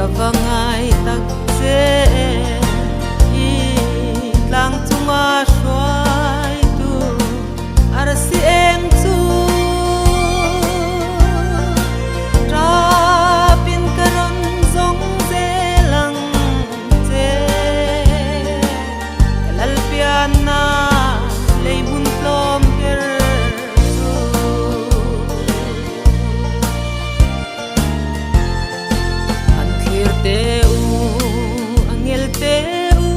kavangai tak che i tlang chunga hruai tu arsi eng chu rapin karon zong ze lang che kalal pian na leibun tlom per chu an thlir te u angel te u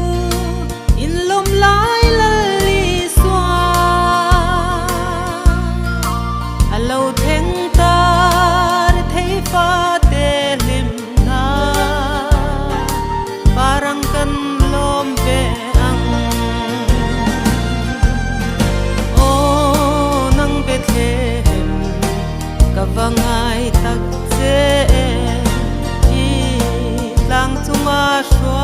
in lom lai lali swa alo theng tar thei fa te lim na parang kan lom ve ang o nang Bethlehem kavangai tak che i tlang chunga hruai